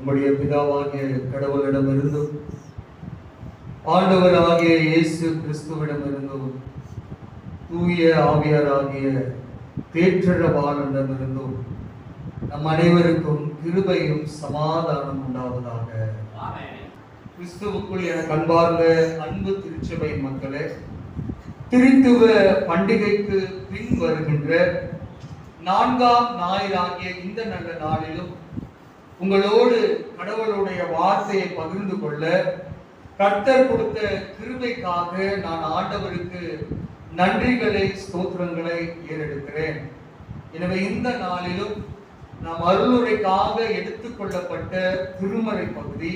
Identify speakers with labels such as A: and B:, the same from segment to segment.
A: நம்முடைய பிதாவாகிய கடவுளிடமிருந்தும் ஆண்டவராகிய இயேசு கிறிஸ்துவிடமிருந்தும் தூய ஆவியாராகிய தேற்றரவாளனிடமிருந்தும் நம் அனைவருக்கும் கிருபையும் சமாதானம் உண்டாவதாக. கிறிஸ்துவுக்குள் என அன்பார்ந்த அன்பு திருச்சபை மக்களே, திருத்துவ பண்டிகைக்கு பின் வருகின்ற 4ஆம் ஞாயிறாகிய இந்த நல்ல நாளிலும் உங்களோடு கடவுளுடைய வார்த்தையை பகிர்ந்து கொள்ள கர்த்தர் கொடுத்த கிருபைக்காக நான் ஆண்டவருக்கு நன்றிகளை ஸ்தோத்திரங்களை ஏறெடுக்கிறேன். எனவே இந்த நாளிலும் நாம் அருளுரைக்காக எடுத்துக்கொள்ளப்பட்ட திருமறை பகுதி,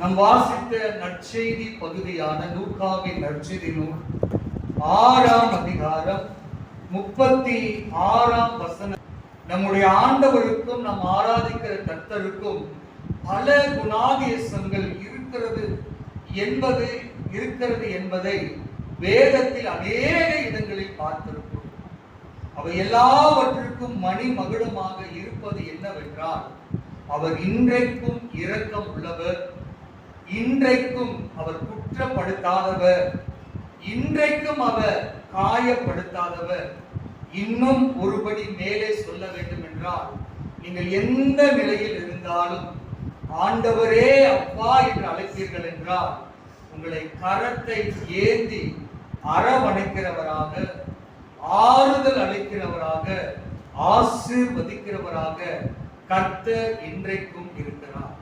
A: நாம் வாசித்த நற்செய்தி பகுதியான லூக்காவின் நற்செய்தி நூல் 6ஆம் அதிகாரம் 36ஆம் வசனம். நம்முடைய ஆண்டவருக்கும் நாம் ஆராதிக்கிற கர்த்தருக்கும் பல குணாதிசயங்கள் இருக்கிறது என்பதை வேதத்தில் அநேக இடங்களில் பார்த்திருக்கிறோம். அவை எல்லாவற்றிற்கும் மணிமகுடமாக இருப்பது என்னவென்றால், அவர் இன்றைக்கும் இரக்கம் உள்ளவர், இன்றைக்கும் அவர் குற்றப்படுத்தாதவர், இன்றைக்கும் அவர் காயப்படுத்தாதவர். இன்னும் ஒருபடி மேலே சொல்ல வேண்டும் என்றால், நீங்கள் எந்த நிலையில் இருந்தாலும் ஆண்டவரே அப்பா என்று அழைப்பீர்கள் என்றால், உங்களை கரத்தை ஏந்தி அரவணைக்கிறவராக, ஆறுதல் அளிக்கிறவராக, ஆசீர்வதிக்கிறவராக கர்த்தர் இன்றைக்கும் இருக்கிறார்.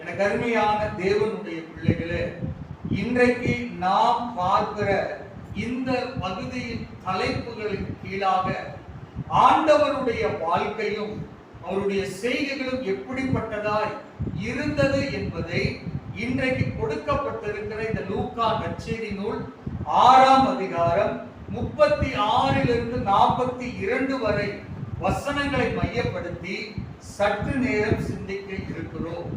A: எனக்கு அருமையான தேவனுடைய பிள்ளைகளே, இன்றைக்கு நாம் பார்க்கிற இந்த பகுதியின் தலைப்புகளின் கீழாக ஆண்டவருடைய வாழ்க்கையும் அவருடைய செய்கைகளும் எப்படிப்பட்டதாய் இருந்தது என்பதை இன்றைக்கு கொடுக்கப்பட்டிருக்கிற இந்த லூக்கா நற்செய்தி நூல் 6ஆம் அதிகாரம் 36 42 வரை வசனங்களை மையப்படுத்தி சற்று நேரம் சிந்திக்க இருக்கிறோம்.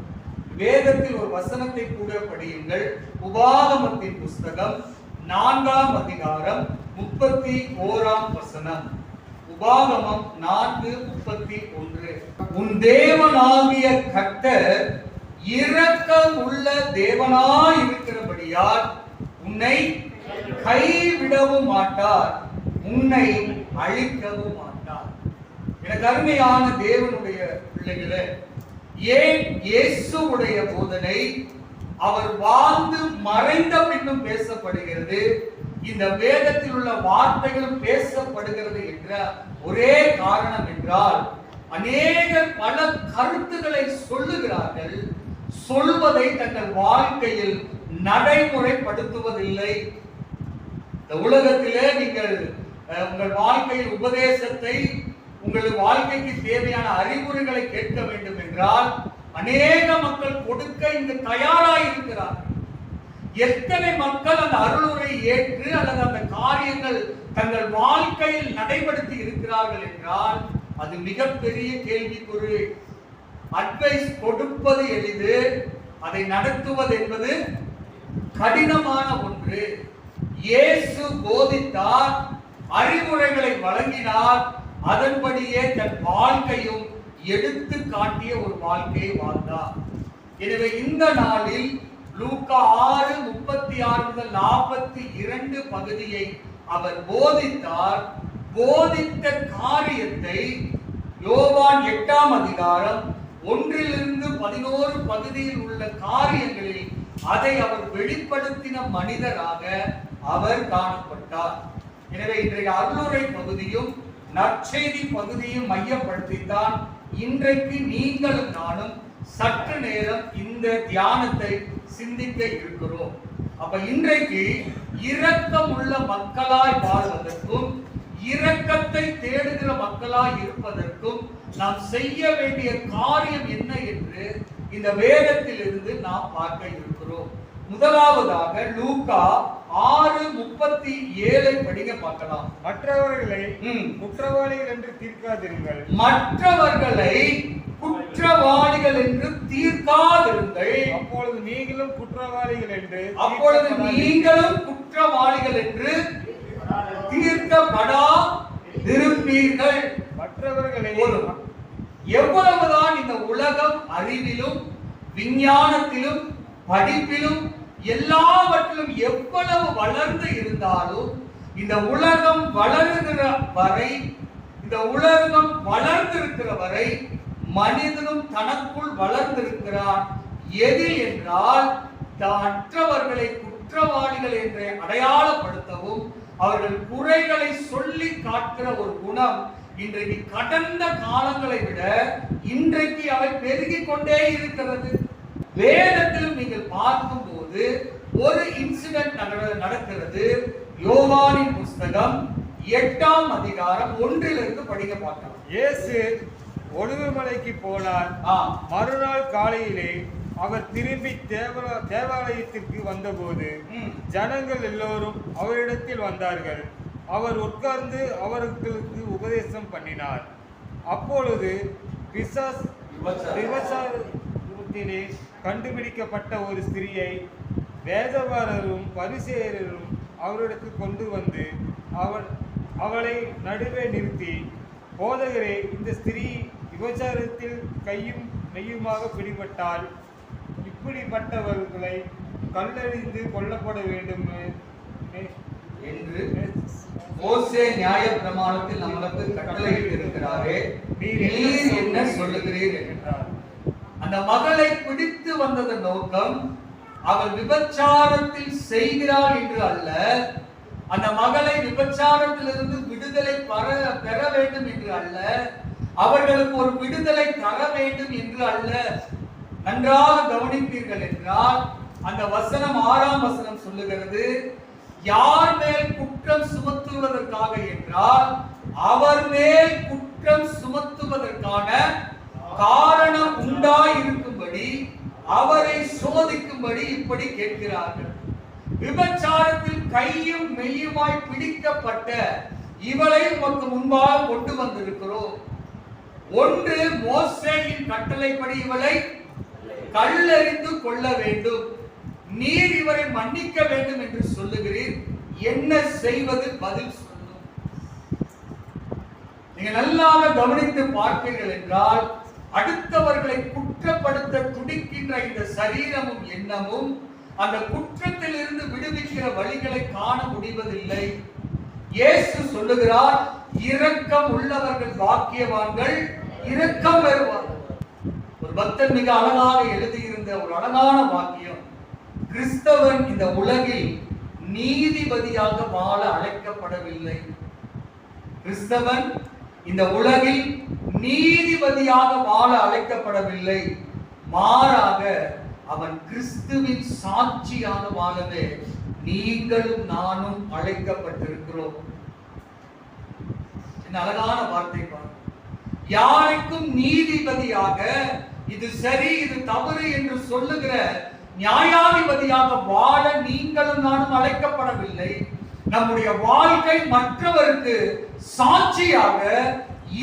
A: வேதத்தில் ஒரு வசனத்தை கூட படியுங்கள். உபாகமத்தின் புஸ்தகம் 4ஆம் அதிகாரம் 31ஆம் வசனம். உபாகமம் 4:31. உன் தேவனாகிய கர்த்தர் இரக்கம் உள்ள தேவனாய் இருக்கிறபடியால் உன்னை கைவிடவும் மாட்டார், உன்னை அழிக்கவும் மாட்டார். எனக்கு அருமையான தேவனுடைய பிள்ளைகளே, ஏன் இயேசுவுடைய போதனை அவர் வாழ்ந்து மறைந்த பின்னும் பேசப்படுகிறது, இந்த வேதத்தில் உள்ள வார்த்தைகளும் பேசப்படுகிறது என்ற ஒரே காரணம் என்றால், அநேகர் பல கருத்துக்களை சொல்லுகிறார்கள், சொல்வதை தங்கள் வாழ்க்கையில் நடைமுறைப்படுத்துவதில்லை. இந்த உலகத்திலே நீங்கள் உங்கள் வாழ்க்கையில் உபதேசத்தை, உங்கள் வாழ்க்கைக்கு தேவையான அறிவுரைகளை கேட்க வேண்டும் என்றால் அநேக மக்கள் கொடுக்க இங்கு தயாராக இருக்கிறார்கள். எத்தனை மக்கள் அந்த அருளுரை ஏற்று அல்லது அந்த காரியங்கள் தங்கள் வாழ்க்கையில் நடைபெறுத்தி இருக்கிறார்கள் என்றால் அது மிகப்பெரிய கேள்விக்குறி. அட்வைஸ் கொடுப்பது எளிது, அதை நடத்துவது என்பது கடினமான ஒன்று. இயேசு போதித்தார், அறிவுரைகளை வழங்கினார், அதன்படியே தன் வாழ்க்கையும் எடுத்து காட்டிய ஒரு வாழ்க்கையை வாழ்ந்தார். எனவே இந்த நாளில் லூக்கா 6:36-42 பகுதியை அவர் போதித்தார். போதித்த காரியத்தை யோவான் 8ஆம் அதிகாரம் 1-11 பகுதியில் உள்ள காரியங்களில் அதை அவர் வெளிப்படுத்தின மனிதராக அவர் காணப்பட்டார். எனவே இன்றைய அருளுரை பகுதியும் நற்செய்தி பகுதியும் மையப்படுத்தித்தான் இன்றைக்கு நீங்களும் நானும் சற்று நேரம் இந்த தியானத்தை சிந்திக்க இருக்கிறோம். அப்ப இன்றைக்கு இரக்கம் உள்ள மக்களாய் வாழ்வதற்கும் இரக்கத்தை தேடுகிற மக்களாய் இருப்பதற்கும் நாம் செய்ய வேண்டிய காரியம் என்ன என்று இந்த வேதத்தில் இருந்து நாம் பார்க்க இருக்கிறோம். முதலாவதாக லூக்கா 6:37 படிக்க பார்க்கலாம்.
B: மற்றவர்களை குற்றவாளிகள் என்று தீர்க்காதிருங்கள்.
A: மற்றவர்களை குற்றவாளிகள் என்று தீர்க்காதிருங்கள்.
B: அப்பொழுது நீங்களும் குற்றவாளிகள் என்று
A: தீர்க்கப்படாதிருப்பீர்கள்.
B: மற்றவர்களை
A: எவ்வளவுதான் இந்த உலகம் அறிவிலும் விஞ்ஞானத்திலும் படிப்பிலும் எல்லாவற்றிலும் எவ்வளவு வளர்ந்து இருந்தாலும் இந்த உலகம் வளருகிற வரை, இந்த உலகம் வளர்ந்திருக்கிற வரை மனிதனும் தனக்குள் வளர்ந்திருக்கிறான். எது என்றால் மற்றவர்களை குற்றவாளிகள் என்று அடையாளப்படுத்தவும் அவர்கள் குறைகளை சொல்லி காட்டுகிற ஒரு குணம் இன்றைக்கு கடந்த காலங்களை விட இன்றைக்கு அவை பெருகிக் கொண்டே இருக்கிறது. வேதத்திலும் நீங்கள் பார்க்கும் போது ஒரு இன்சிடென்ட் நடக்கிறது. யோவானின் புஸ்தகம் 8ஆம் அதிகாரம் 1 படிக்க பார்க்கலாம்.
B: இயேசு ஒலிவமலைக்கு போனார். மறுநாள் காலையிலே அவர் திரும்பி தேவாலயத்திற்கு வந்தபோது ஜனங்கள் எல்லோரும் அவரிடத்தில் வந்தார்கள். அவர் உட்கார்ந்து அவர்களுக்கு உபதேசம் பண்ணினார். அப்பொழுது விபச்சாரத்திலே கண்டுபிடிக்கப்பட்ட ஒரு ஸ்திரியை வேதபாரரும் பரிசேயரும் அவரிடத்தில் கொண்டு வந்து அவளை நடுவே நிறுத்தி, போதகரே, இந்த ஸ்திரீ விபச்சாரத்தில் கையும் மெய்யுமாக பிடிபட்டால் இப்படிப்பட்டவர்களை கல்லெறிந்து கொல்லப்பட வேண்டும்
A: என்று மோசே நியாய பிரமாணத்தில் நமக்கு கட்டளையிட்டு இருக்கிறாரே, நீர் என்ன சொல்லுகிறீர் என்றார். அந்த மகளை பிடித்து வந்ததன் நோக்கம் அவள் விபச்சாரத்தில் செய்கிறாள் என்று அல்ல, அந்த மகளை விபச்சாரத்திலிருந்து விடுதலை பெற வேண்டும் என்று அல்ல, அவர்களுக்கு ஒரு விடுதலை தர வேண்டும் என்று அல்ல. நன்றாக கவனிப்பீர்கள் என்றால் அந்த வசனம் 6ஆம் வசனம் சொல்லுகிறது, யார் மேல் குற்றம் சுமத்துவதற்காக என்றால் அவர் மேல் குற்றம் சுமத்துவதற்கான காரணம் உண்டாயிருக்கும்படி அவரை சோதிக்கும்படி இப்படி கேட்கிறார்கள். விபச்சாரத்தில் கையும் மெய்யுமாய் பிடிக்கப்பட்ட இவளை உமக்கு முன்பாக கொண்டு வந்திருக்கிறோம். ஒன்று, மோசேயின் கட்டளைப்படி இவளை கல்லெறிந்து கொள்ள வேண்டும். நீர் இவரை மன்னிக்க வேண்டும் என்று சொல்லுகிறீர். என்ன செய்வது? பதில் சொல்லும். நீங்க நல்லாக கவனித்து பார்ப்பீர்கள் என்றால் அடுத்தவர்களை குற்றப்படுத்த துடிக்கின்ற இந்த சரீரமும் எண்ணமும் அந்த குற்றத்தில் இருந்து விடுவிக்கிற வழிகளை காண முடிவதில்லை. இயேசு சொல்லுகிறார், இரக்கம் உள்ளவர்கள் பாக்கியவான்கள், இரக்கம் பெறுவார்கள். ஒரு பக்தன் மிக அழகாக எழுதியிருந்த ஒரு அழகான வாக்கியம், கிறிஸ்தவன் இந்த உலகில் நீதிபதியாக வாழ அழைக்கப்படவில்லை. கிறிஸ்தவன் இந்த உலகில் நீதிபதியாக வாழ அழைக்கப்படவில்லை. மாறாக அவன் கிறிஸ்துவின் சாட்சியாக வாழவே நீங்களும் நானும் அழைக்கப்பட்டிருக்கிறோம். அழகான வார்த்தை பாருங்க. யாருக்கும் நீதிபதியாக இது சரி இது தவறு என்று சொல்லுகிற நியாயாதிபதியாக வாழ நீங்களும் நானும் அழைக்கப்படவில்லை. நம்முடைய வாழ்க்கை மற்றவருக்கு சாட்சியாக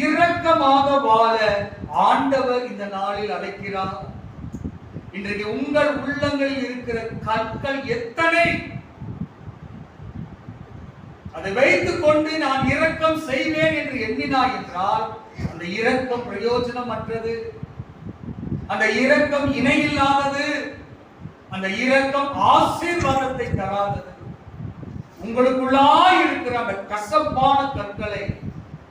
A: இரக்கமாக வாழ ஆண்டவர் இந்த நாளில் அழைக்கிறார். இன்றைக்கு உங்கள் உள்ளங்களில் இருக்கிற கற்கள் எத்தனை, அதை வைத்துக் கொண்டு நான் இரக்கம் செய்வேன் என்று எண்ணினாய் என்றால் அந்த இரக்கம் பிரயோஜனமற்றது, அந்த இரக்கம் இணையில்லாதது, அந்த இரக்கம் ஆசீர்வாதத்தை தராதது. உங்களுக்குள்ளாய் இருக்கிற அந்த கசப்பான கற்களை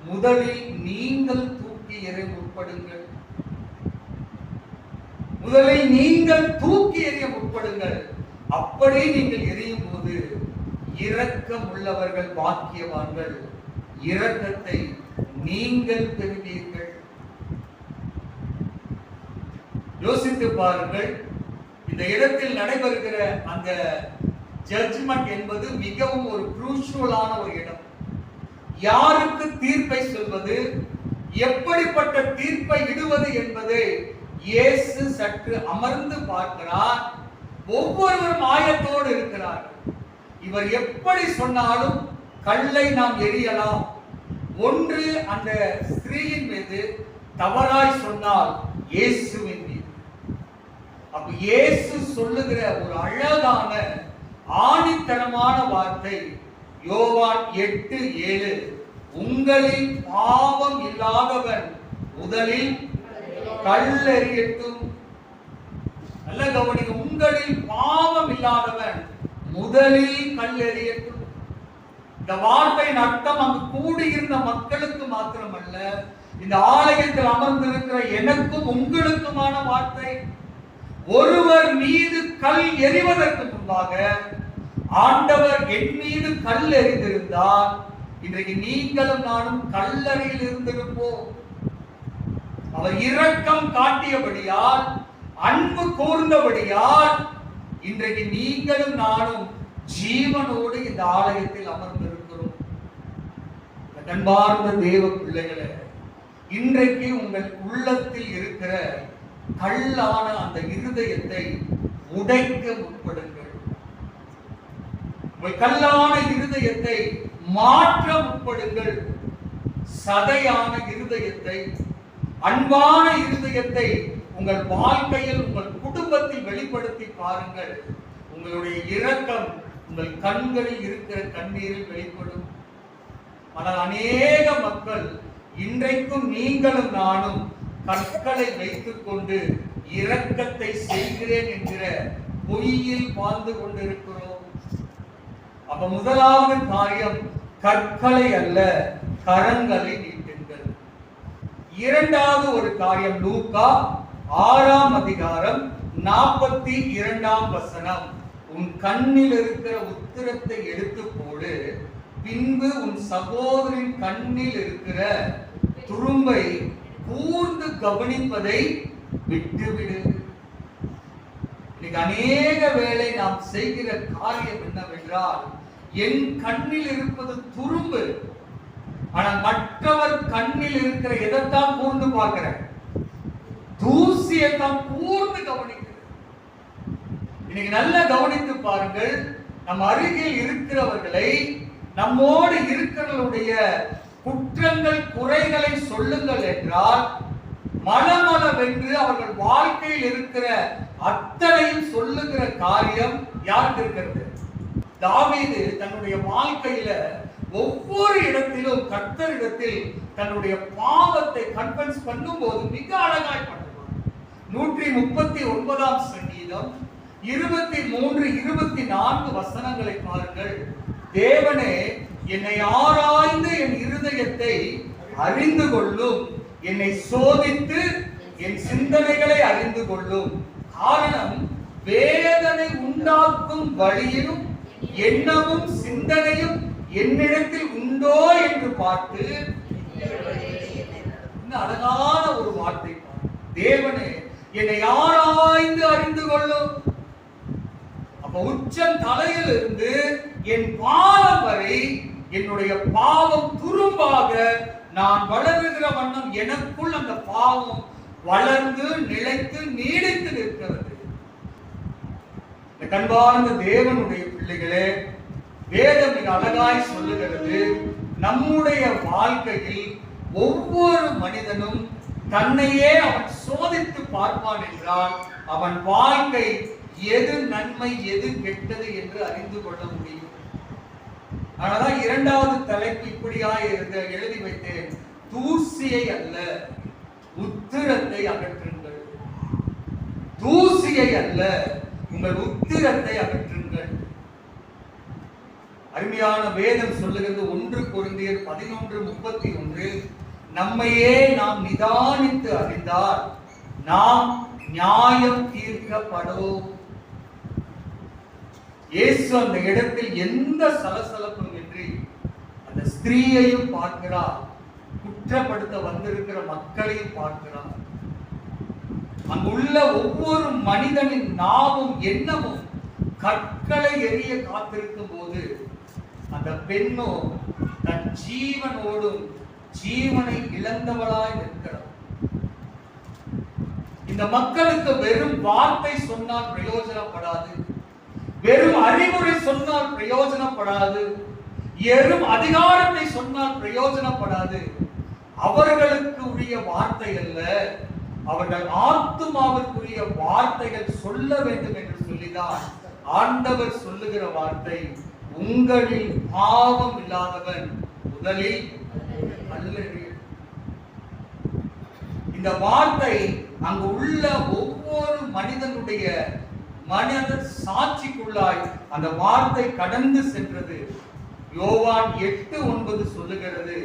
A: முதலில் நீங்கள் தூக்கி எறிய முற்படுங்கள். முதலில் நீங்கள் தூக்கி எறிய முற்படுங்கள். அப்படி நீங்கள் எரியும் போது இரக்கம் உள்ளவர்கள் பாக்கியவான்கள், இரக்கத்தை நீங்கள் பெறுவீர்கள். யோசித்து பாருங்கள், இந்த இடத்தில் நடைபெறுகிற அந்த ஜட்ஜ்மெண்ட் என்பது மிகவும் ஒரு குரூஷியலான ஒரு இடம். யாருக்கு தீர்ப்பை சொல்வது, எப்படிப்பட்ட தீர்ப்பை இடுவது என்பதை இயேசு சற்று அமர்ந்து பார்க்கிறார். ஒவ்வொருவரும் ஆயத்தோடு இருக்கிறார். இவர் எப்படி சொன்னாலும் கல்லை நாம் எரியலாம். ஒன்று அந்த ஸ்திரீயின் மீது தவறாய் சொன்னால் இயேசுவின் மீது. அப்ப இயேசு சொல்லுகிற ஒரு அழகான ஆணித்தனமான வார்த்தை யோவான் 8:7, உங்களில் பாவம் இல்லாதவன் முதலில் கல்லெறியட்டும். நல்ல கவனிங்க, உங்களில் பாவம் இல்லாதவன் முதலில் கல்லெறியட்டும். இந்த வார்த்தையின் அர்த்தம் அங்கு கூடியிருந்த மக்களுக்கு மாத்திரமல்ல, இந்த ஆலயத்தில் அமர்ந்திருக்கிற எனக்கும் உங்களுக்குமான வார்த்தை. ஒருவர் மீது கல் எறிவதற்கு முன்பாக ஆண்டவர் என் மீது கல் எறிந்திருந்தால் இன்றைக்கு நீங்களும் நானும் கல்லறையில் இருந்திருப்போம். அவர் இரக்கம் காட்டியபடியால், அன்பு கூர்ந்தபடியால் இன்றைக்கு நீங்களும் நானும் ஜீவனோடு இந்த ஆலயத்தில் அமர்ந்திருக்கிறோம். அன்பார்ந்த தேவ பிள்ளைகளே, இன்றைக்கு உங்கள் உள்ளத்தில் இருக்கிற கல்லான அந்த இருதயத்தை உடைக்க முற்படுங்கள். உங்கள் கல்லான இருதயத்தை மாற்ற முற்படுங்கள். சதையான இருதயத்தை, அன்பான இருதயத்தை உங்கள் வாழ்க்கையில், உங்கள் குடும்பத்தில் வெளிப்படுத்தி பாருங்கள். உங்களுடைய இரக்கம் உங்கள் கண்களில் இருக்கிற கண்ணீரில் வெளிப்படும். ஆனால் அநேக மக்கள் இன்றைக்கும் நீங்களும் நானும் கற்களை வைத்துக் கொண்டு இரக்கத்தை செய்கிறேன் என்கிற பொய்யில் வாழ்ந்து கொண்டிருக்கிறோம். அப்ப முதலாவது காரியம், கற்களை அல்ல கரங்களை நீட்டுங்கள். இரண்டாவது ஒரு காரியம், லூக்கா 6ஆம் அதிகாரம் 42ஆம் வசனம். உன் கண்ணில் இருக்கிற உத்திரத்தை எடுத்து போடு, பின்பு உன் சகோதரின் கண்ணில் இருக்கிற துரும்பை கூர்ந்து கவனிப்பதை விட்டுவிடு. இன்னைக்கு அநேக வேளை நாம் செய்கிற காரியம் என்னவென்றால், என் கண்ணில் இருப்பது துரும்பு, ஆனால் மற்றவர் கண்ணில் இருக்கிற எதைத்தான் கூர்ந்து பார்க்கிறேன், தூசியை தான் கூர்ந்து கவனிக்கிறேன். இன்னைக்கு நல்லா கவனித்து பாருங்கள். நம் அருகில் இருக்கிறவர்களை, நம்மோடு இருக்கிறவர்களுடைய குற்றங்கள் குறைகளை சொல்லுங்கள் என்றால், மலமளவென்று அவர்கள் வாழ்க்கையில் இருக்கிற அத்தனையும் சொல்லுகிற காரியம் யாருக்கு இருக்கிறது? தாவீது தன்னுடைய வாழ்க்கையில ஒவ்வொரு இடத்திலும் கர்த்தரிடத்தில் தன்னுடைய பாவத்தை கன்ஃபெஸ் பண்ணும் போது மிக அழகாய் பண்ணுவார். 139ஆம் சங்கீதம் 23-24 வசனங்களை பாருங்கள். தேவனே, என்னை ஆராய்ந்து என் இருதயத்தை அறிந்து கொள்ளும், என்னை சோதித்து என் சிந்தனைகளை அறிந்து கொள்ளும். காரணம், வேதனை உண்டாக்கும் வழியும் எண்ணமும் சிந்தனையும் என்னிடத்தில் உண்டோ என்று பார்த்து. அழகான ஒரு வார்த்தை. தேவனே, என்னை ஆராய்ந்து அறிந்து கொள்ளும். அப்ப உச்சம் தலையில் இருந்து என் பாவம் வரை என்னுடைய பாவம் துரும்பாக நான் வளருகிற வண்ணம் எனக்குள் அந்த பாவம் வளர்ந்து நிலைத்து நீடித்து நிற்கிறது. கண்பார்ந்த தேவனுடைய பிள்ளைகளே, வேதம் மிக அழகாய் சொல்லுகிறது, நம்முடைய வாழ்க்கையில் ஒவ்வொரு மனிதனும் தன்னையே அவன் சோதித்து பார்ப்பான் என்றால் அவன் வாழ்க்கை எது நன்மை எது கெட்டது என்று அறிந்து கொள்ள முடியும். அதனால இரண்டாவது தலைப்பு இப்படியாய் எழுதி வைத்தேன், தூசியை அல்ல உத்திரத்தை அகற்றுங்கள். தூசியை அல்ல, உங்கள் உத்திரத்தை அகற்றுங்கள். அருமையான வேதம் சொல்லுகிறது 1 கொரிந்தியர் 11:31, நம்மையே நாம் நிதானித்து அறிந்தால் நாம் நியாயம் தீர்க்கப்படும். இயேசு அந்த இடத்தில் எந்த சலசலப்பும் இன்றி அந்த ஸ்திரீயையும் பார்க்கிறார், குற்றப்படுத்த வந்திருக்கிற மக்களையும் பார்க்கிறார். அங்குள்ள ஒவ்வொரு மனிதனின் நாவும் எண்ணமும் கற்களை எரிய காத்திருக்கும் போது அந்த பெண்ணோ தன் ஜீவனோடும் ஜீவனை இழந்தவளாய் நிற்கிறார். இந்த மக்களுக்கு வெறும் வார்த்தை சொன்னால் பிரயோஜனப்படாது, வெறும் அறிவுரை சொன்னால் பிரயோஜனப்படாது, வெறும் அதிகாரத்தை சொன்னால் பிரயோஜனப்படாது. அவர்களுக்கு உரிய வார்த்தை அல்ல, அவர்கள் ஆத்துமாவிற்குரிய வார்த்தைகள் சொல்ல வேண்டும் என்று சொல்லிதான் ஆண்டவர் சொல்லுகிற வார்த்தை, உங்களில் பாவம் இல்லாதவன் முதலில் கல்லெறிய. இந்த வார்த்தை அங்கு உள்ள ஒவ்வொரு மனிதனுடைய மனித சாட்சிக்குள்ளாய் அந்த வார்த்தை கடந்து சென்றது. யோவான் 8:9 சொல்லுகிறது,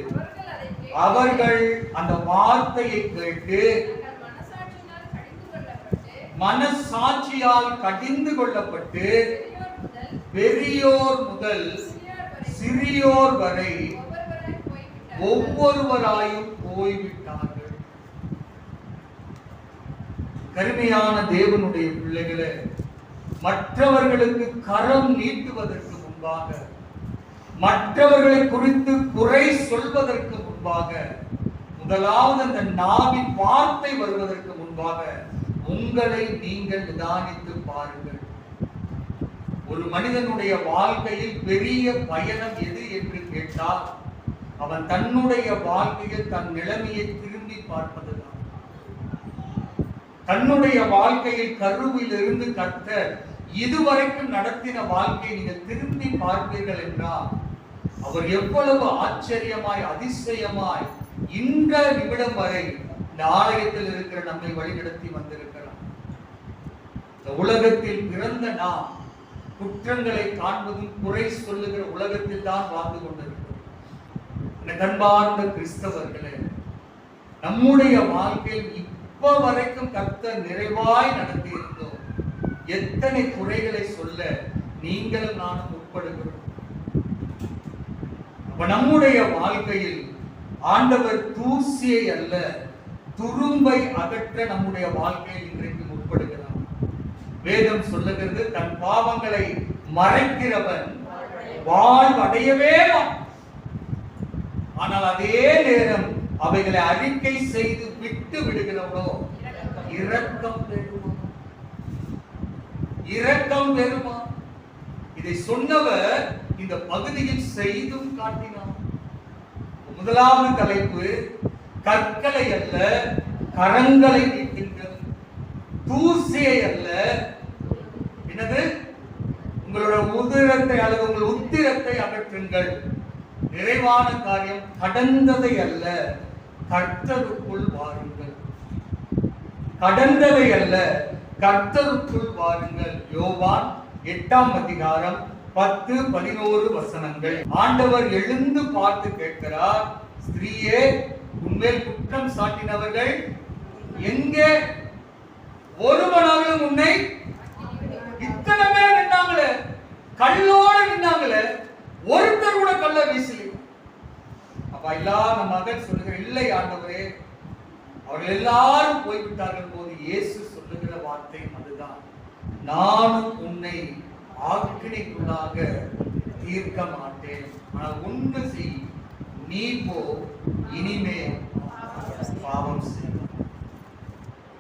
A: அவர்கள் அந்த வார்த்தையை கேட்டு மனசாட்சியால் கடிந்து கொள்ளப்பட்டு பெரியோர் முதல் சிறியோர் வரை ஒவ்வொருவராயும் போய்விட்டார்கள். கருமையான தேவனுடைய பிள்ளைகளே, மற்றவர்களுக்கு கரம் நீட்டுவதற்கு முன்பாக, மற்றவர்களை குறித்து குறை சொல்வதற்கு முன்பாக, முதலாவது அந்த நாவின் வார்த்தை வருவதற்கு முன்பாக உங்களை நீங்கள் நிதானித்து பாருங்கள். ஒரு மனிதனுடைய வாழ்க்கையில் பெரிய பயணம் எது என்று கேட்டால் அவன் தன்னுடைய வாழ்க்கையில் தன் நிலைமையை திரும்பி பார்ப்பதுதான். தன்னுடைய வாழ்க்கையில் கருவில் இருந்து கர்த்தர் இதுவரைக்கும் நடத்தின வாழ்க்கையை நீங்கள் திரும்பி பார்ப்பீர்கள் என்றால் அவர் எவ்வளவு ஆச்சரியமாய் அதிசயமாய் இந்த நிமிடம் வரை இந்த ஆலயத்தில் இருக்கிற நம்மை வழிநடத்தி வந்திருக்கிறார். இந்த உலகத்தில் பிறந்த நாம் குற்றங்களை காண்பதும் குறை சொல்லுகிற உலகத்தில் தான் வாழ்ந்து கொண்டிருக்கிறோம். அன்பார்ந்த கிறிஸ்தவர்களே, நம்முடைய வாழ்க்கையில் இப்ப வரைக்கும் கர்த்தர் நிறைவாய் நடத்தி இருந்தோம். எத்தனை குறைகளை சொல்ல நீங்களும் நானும் உட்படுகிறோம். அப்ப நம்முடைய வாழ்க்கையில் ஆண்டவர் தூசியை அல்ல துரும்பை அகற்ற நம்முடைய வாழ்க்கையில் இன்றைக்கு முற்படுகிறார். வேதம் சொல்லுகிறது, தன் பாவங்களை மறைக்கிறவன் வாழ்வடையவே மாட்டான். ஆனால் அதே நேரம் அவைகளை அறிக்கை செய்து விட்டு விடுகிறவனோ இரக்கம் பெறுமா, இரக்கம் பெறுமா. இதை சொன்னவர் இந்த பகுதியில் செய்தும் காட்டினார். முதலாவது தலைப்பு, கற்களை அல்ல கரங்களை நீட்டுங்கள், தூசியை அல்ல என்னது உங்களோட உதிரத்தை அல்லது உங்கள் உத்திரத்தை அகற்றுங்கள். நிறைவான காரியம், கடந்ததை அல்ல கர்த்தருக்குள் வாருங்கள், கடந்ததை அல்ல கர்த்தருக்குள் வாருங்கள். யோவான் 8:10-11 வசனங்கள். ஆண்டவர் எழுந்து பார்த்து கேட்கிறார், ஸ்திரீயே, உன்மேல் குற்றம் சாட்டினவர்கள் எங்கே? ஒருவனாலும் உன்னை, இத்தனை பேர் நின்னாங்களே, கல்லோட நின்னாங்களே, ஒருத்தர் கூட கல்ல வீசல. அப்ப எல்லா மகன் சொல்லுகிற, இல்லை ஆண்டவரே, அவர்கள் எல்லாரும் போய்விட்டார்கள் போது இயேசு சொல்லுகிற வார்த்தை அதுதான், நானும் உன்னை ஆக்கினைக்குள்ளாக தீர்க்க மாட்டேன். ஆனால் ஒன்று செய், நீ போ, இனிமே பாவம் செய்.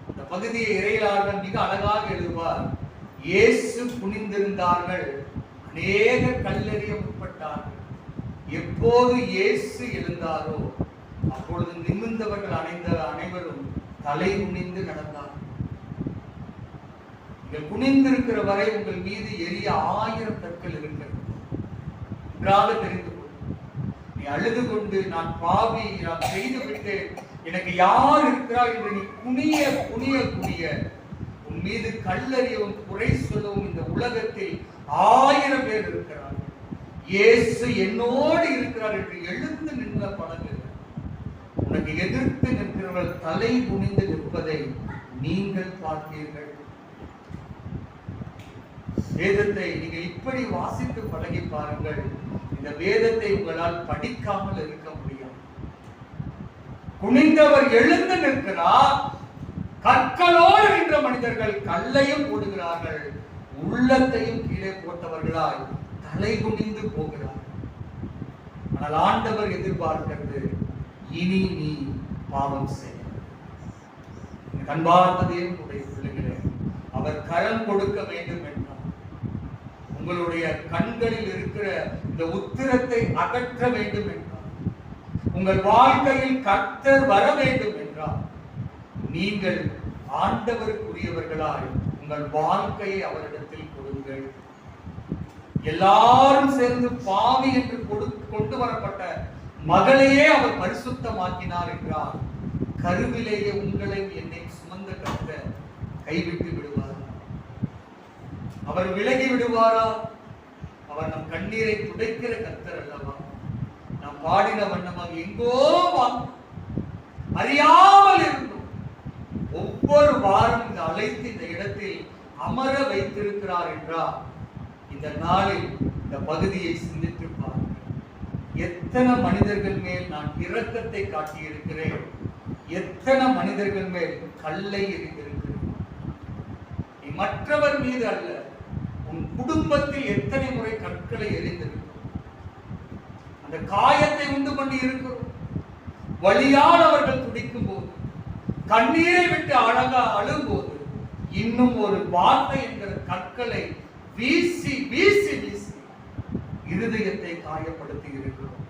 A: இந்த பகுதியை இறையிலாளர் மிக அழகாக எழுதுவார். இயேசு குனிந்திருந்தார்கள், அநேக கல்லெறிய முற்பட்டார்கள். எப்போது இயேசு எழுந்தாரோ அப்பொழுது நிமிர்ந்தவர்கள் அனைவரும் தலை குனிந்து நடந்தார்கள். நீங்கள் குனிந்திருக்கிற வரை உங்கள் மீது எரிய 1000 கற்கள் இருக்கிறது. நன்றாக தெரிந்து கொள். நீ அழுது கொண்டு, நான் பாவி, நான் செய்து விட்டேன், எனக்கு யார் இருக்கிறார் என்று நீ குனிய குனிய குனிய உன் மீது கல்லறியவும் குறை சொல்லவும் இந்த உலகத்தில் 1000 பேர் இருக்கிறார்கள். இயேசு என்னோடு இருக்கிறார் என்று எழுந்து நின்ற படகு உனக்கு எதிர்த்து நிற்கிறவர்கள் தலை குனிந்து நிற்பதை நீங்கள் பார்த்தீர்கள். வேதத்தை நீங்கள் இப்படி வாசித்து பழகி பாருங்கள். இந்த வேதத்தை உங்களால் படிக்காமல் இருக்க முடியும். குனிந்தவர் எழுந்து நிற்கிறார், கற்களோடு நின்ற மனிதர்கள் கல்லையும் போடுகிறார்கள், உள்ளத்தையும் கீழே போட்டவர்களாய் தலை குனிந்து போகிறார். ஆனால் ஆண்டவர் எதிர்பார்க்கிறது, இனி நீ பாவம் செய். அன்பார்ந்ததே உடைய பிள்ளைகளே, அவர் கரம் கொடுக்க வேண்டும் என்றார். உங்களுடைய கண்களில் இருக்கிற இந்த உத்திரத்தை அகற்ற வேண்டும் என்றார். உங்கள் வாழ்க்கையில் கர்த்தர் வர வேண்டும் என்றார். நீங்கள் ஆண்டவருக்குரியவர்களாய் உங்கள் வாழ்க்கையை அவரிடத்தில் கொடுங்கள். எல்லாரும் சேர்ந்து பாவி என்று கொண்டு வரப்பட்ட மகளையே அவர் பரிசுத்தமாக்கினார் என்றார். கருவிலேயே உங்களை என்னை சுமந்த கர்த்தர் கைவிட்டு விடுவார்? அவர் விலகி விடுவாரா? அவர் நம் கண்ணீரை துடைக்கிற கர்த்தர் அல்லவா? நாம் பாடின வண்ணமாக எங்கோ அறியாமல் இருந்தோம். ஒவ்வொரு வாரம் இந்த அழைத்து இந்த இடத்தில் அமர வைத்திருக்கிறார் என்றால் இந்த நாளில் இந்த பகுதியை சிந்தித்து பாருங்கள். எத்தனை மனிதர்கள் மேல் நான் இரக்கத்தை காட்டியிருக்கிறேன், எத்தனை மனிதர்கள் மேல் கல்லை எறிந்திருக்கிறேன். நீ மற்றவர் மீது அல்ல, உன் குடும்பத்தில் எத்தனை முறை கற்களை எறிந்திருக்கிறோம். அந்த காயத்தை உண்டு பண்ணி இருக்கிறோம். வலியால் அவர்கள் துடிக்கும் போது, கண்ணீரை விட்டு அழும்போது, இன்னும் ஒரு வார்த்தை என்கிற கற்களை வீசி வீசி வீசி இருதயத்தை காயப்படுத்தி இருக்கிறோம்.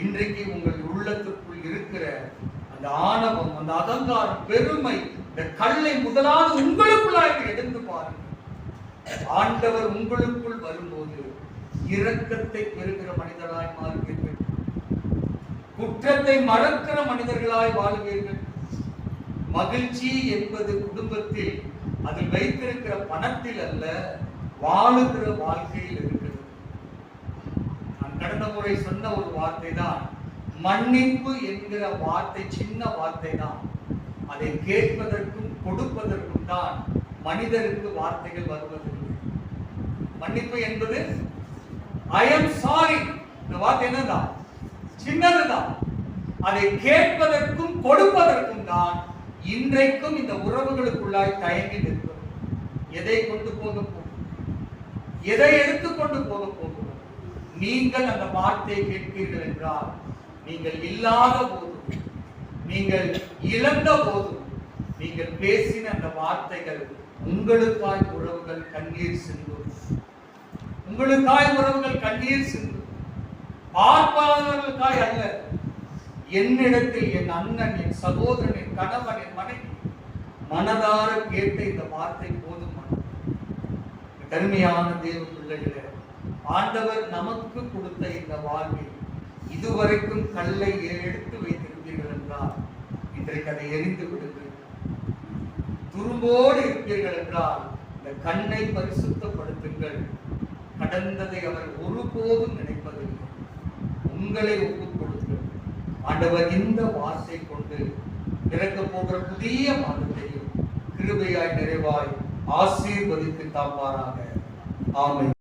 A: இன்றைக்கு உங்கள் உள்ளத்துக்குள் இருக்கிற அந்த ஆணவம், அந்த அகங்காரம், பெருமை, இந்த கல்லை முதலாவது உங்களுக்குள்ளாக எடுத்து பாருங்கள். ஆண்டவர் உங்களுக்குள் வரும்போது இரக்கத்தை பெறுகிற மனிதராய் மாறுவீர்கள். குற்றத்தை மறக்கிற மனிதர்களாய் வாழுவீர்கள். மகிழ்ச்சி என்பது குடும்பத்தில் அதில் வைத்திருக்கிற பணத்தில் அல்ல, வாழுகிற வாழ்க்கையில் இருக்கிறது. நான் கடந்த முறை சொன்ன ஒரு வார்த்தை தான் மன்னிப்பு என்கிற வார்த்தை. சின்ன வார்த்தை தான். அதை கேட்பதற்கும் கொடுப்பதற்கும் தான் மனிதருக்கு வார்த்தைகள் வருவதில்லை. மன்னிப்பு என்பது ஐ எம் சாரி, இந்த வார்த்தை என்னதான்? சின்னதுதான். அதை கேட்பதற்கும் கொடுப்பதற்கும் தான் இன்றைக்கும் இந்த உறவுகளுக்குள்ளாய் தயங்கி நிற்கிறோம். எதை கொண்டு போக போகும்? எதை எடுத்துக்கொண்டு போக போகும்? நீங்கள் அந்த வார்த்தையை கேட்பீர்கள் என்றால், நீங்கள் இல்லாத போதும், நீங்கள் இழந்த போதும், நீங்கள் பேசின அந்த வார்த்தைகள் உங்களுக்காய் உறவுகள் கண்ணீர் சிந்தும். உங்களுக்காய் உறவுகள் கண்ணீர் சிந்தும். பார்ப்பாளர்களுக்காய் அல்ல. என்னிடத்தில் என் அண்ணன், என் சகோதரன், என் கணவன், என் மனைவி மனதார கேட்ட இந்த வார்த்தை போதுமான கருமையான தேவ பிள்ளைகளே, ஆண்டவர் நமக்கு கொடுத்த இந்த வாழ்வில் இதுவரைக்கும் கல்லை எடுத்து வைத்திருப்பீர்கள் என்றால் இன்றைக்கு அதை எரிந்து விடுங்கள். துரும்போடு இருப்பீர்கள் என்றால் இந்த கண்ணை பரிசுத்தப்படுத்துங்கள். கடந்ததை அவர் ஒருபோதும் நினைப்பதில்லை. உங்களை ஒப்புக் கொடுங்கள். ஆண்டவர் இந்த வார்த்தை கொண்டு பிறக்க போகிற புதிய மாதத்தையும் கிருபையாய் நிறைவாய் ஆசீர்வதித்து தாப்பாராக. ஆமென்.